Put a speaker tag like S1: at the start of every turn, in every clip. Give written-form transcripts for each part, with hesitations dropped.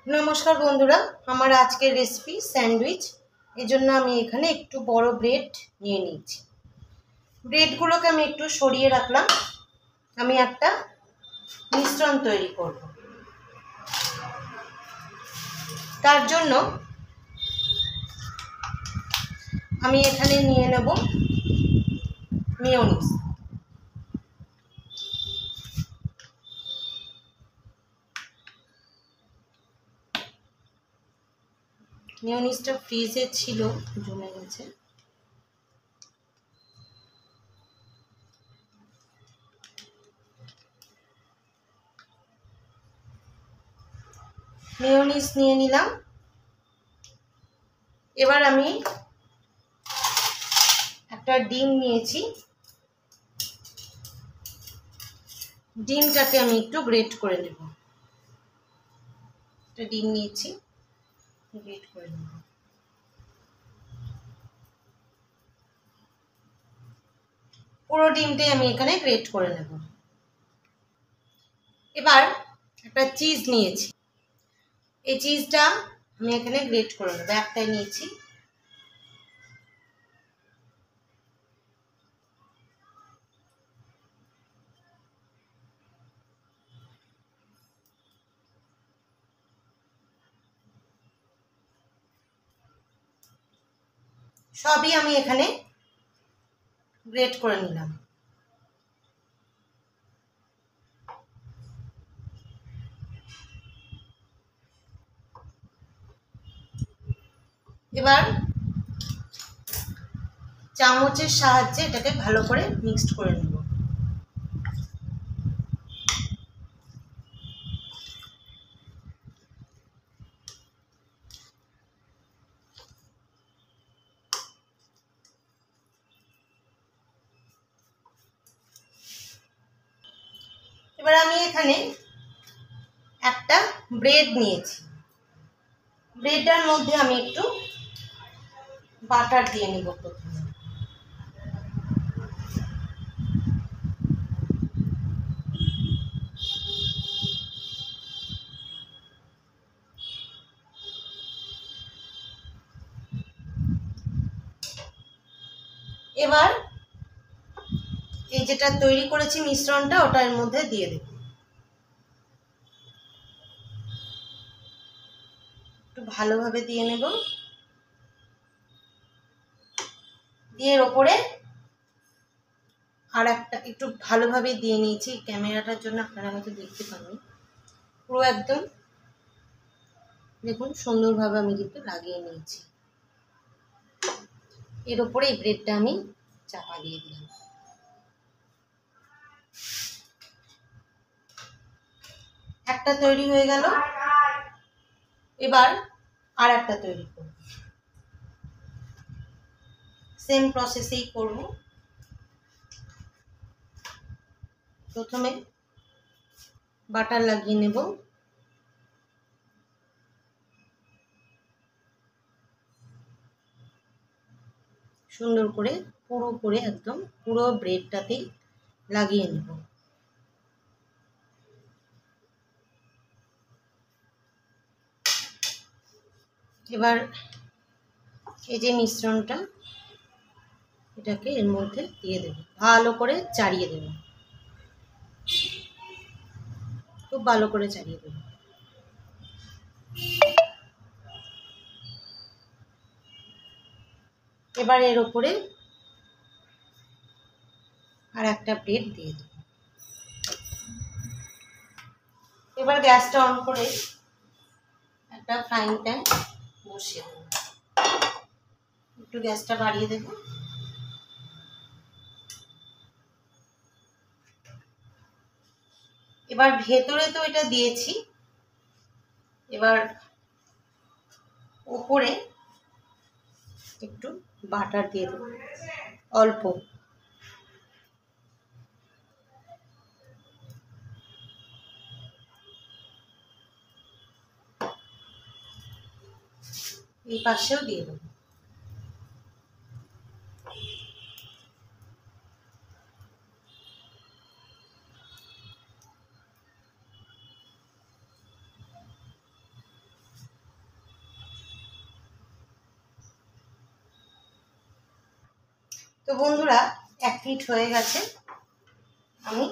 S1: নমস্কার বন্ধুরা, আমার আজকের রেসিপি স্যান্ডউইচ। এজন্য আমি এখানে একটু বড় ব্রেড নিয়ে নিয়েছি। ব্রেডগুলোকে আমি একটু সরিয়ে রাখলাম। আমি একটা মিশ্রণ তৈরি করব। তার জন্য আমি এখানে নিয়ে নেব মেয়োনিজ। মেয়োনিজটা ফ্রিজে ছিল, জমে গেছে। মেয়োনিজ নিয়ে নিলাম। এবার আমি একটা ডিম নিয়েছি। ডিমটাকে আমি একটু গ্রেট করে নেব। একটা ডিম নিয়েছি, গ্রেট করে নেব। পুরো ডিমটাই আমি এখানে গ্রেট করে নেব। এবার একটা চিজ নিয়েছি। এই চিজটা আমি এখানে গ্রেট করে নেব। একটাই নিয়েছি। সবই আমি এখানে গ্রেট করে নিলাম। এবার চামচের সাহায্যে এটাকে ভালো করে মিক্সড করে নেব। এবার আমি এখানে একটা ব্রেড নিয়েছি। ব্রেডটার মধ্যে আমি একটু বাটার দিয়ে নেব প্রথমে। এবার এই যেটা তৈরি করেছি মিশ্রণটা, ওটা এর মধ্যে দিয়ে দেব। একটু ভালোভাবে দিয়ে নেব। দিয়ে এর ওপরে আর একটা একটু ভালোভাবে দিয়ে নিয়েছি। ক্যামেরাটার জন্য আপনারা হয়তো দেখতে পাবেন। পুরো একদম দেখুন সুন্দরভাবে আমি কিন্তু লাগিয়ে নিয়েছি। এর ওপরে এই ব্রেডটা আমি চাপা দিয়ে দিলাম। একটা তৈরি হয়ে গেল। এবার আর একটা তৈরি করব। সেম প্রসেসেই করব। প্রথমে বাটার লাগিয়ে নেব। সুন্দর করে একদম পুরো ব্রেডটাতেই লাগিয়ে নেব। এবার এই যে মিশ্রণটা, এটাকে এর মধ্যে দিয়ে দেব। ভালো করে চাড়িয়ে দেব। খুব ভালো করে চাড়িয়ে দেব। এবার এর উপরে আর একটা ব্রেড দিয়ে দেব। এবার গ্যাসটা অন করে একটা ফ্রাইং প্যান বসিয়ে দেব। একটু গ্যাসটা বাড়িয়ে দেব। এবার ভেতরে তো এটা দিয়েছি, এবার উপরে একটু বাটার দিয়ে দেব, অল্প। এই পাশেও দিয়ে দেব। তো বন্ধুরা 1 পিঠ হয়ে গেছে, আমি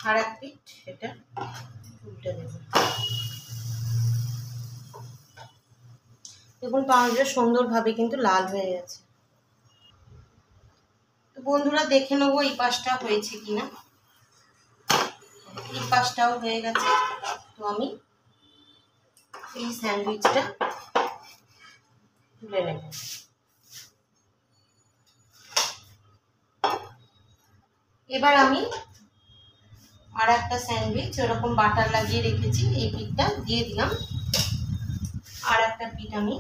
S1: আর 1 পিঠ এটা উল্টে দেব। দেখুন পাউরুটিটা সুন্দরভাবে কিন্তু লাল হয়ে গেছে। তো বন্ধুরা দেখে নেবো এই পাশটা হয়েছে কিনা। এই পাশটাও হয়ে গেছে। তো আমি এই স্যান্ডউইচটা তুলে নেব। এবার আমি আর একটা স্যান্ডউইচ ওরকম বাটার লাগিয়ে রেখেছি, এই পিঠটা দিয়ে দিলাম। আর একটা পিঠ আমি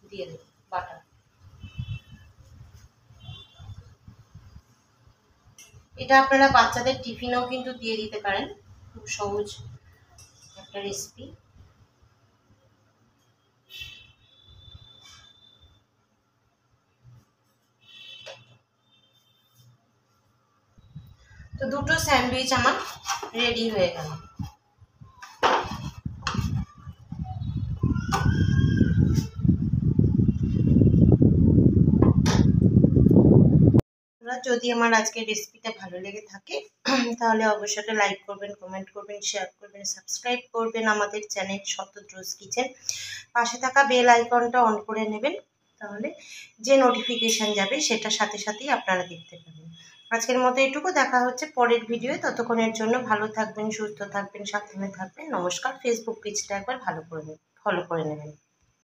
S1: দিয়ে দেব বাটার। এটা আপনারা বাচ্চাদের টিফিনেও কিন্তু দিয়ে দিতে পারেন, খুব সহজ একটা রেসিপি। তো দুটো স্যান্ডউইচ আমার রেডি হয়ে গেল। যদি আমার আজকের রেসিপিটা ভালো লেগে থাকে তাহলে অবশ্যই লাইক করবেন, কমেন্ট করবেন, শেয়ার করবেন, সাবস্ক্রাইব করবেন আমাদের চ্যানেল শতদ্রুজ রোজ কিচেন। পাশে থাকা বেল আইকনটা অন করে নেবেন, তাহলে যে নোটিফিকেশান যাবে সেটা সাথে সাথেই আপনারা দেখতে পাবেন। আজকের মতো এটুকু, দেখা হচ্ছে পরের ভিডিওয়ে। ততক্ষণের জন্য ভালো থাকবেন, সুস্থ থাকবেন, সাবধানে থাকবেন। নমস্কার। ফেসবুক পেজটা একবার ফলো করে নেবেন।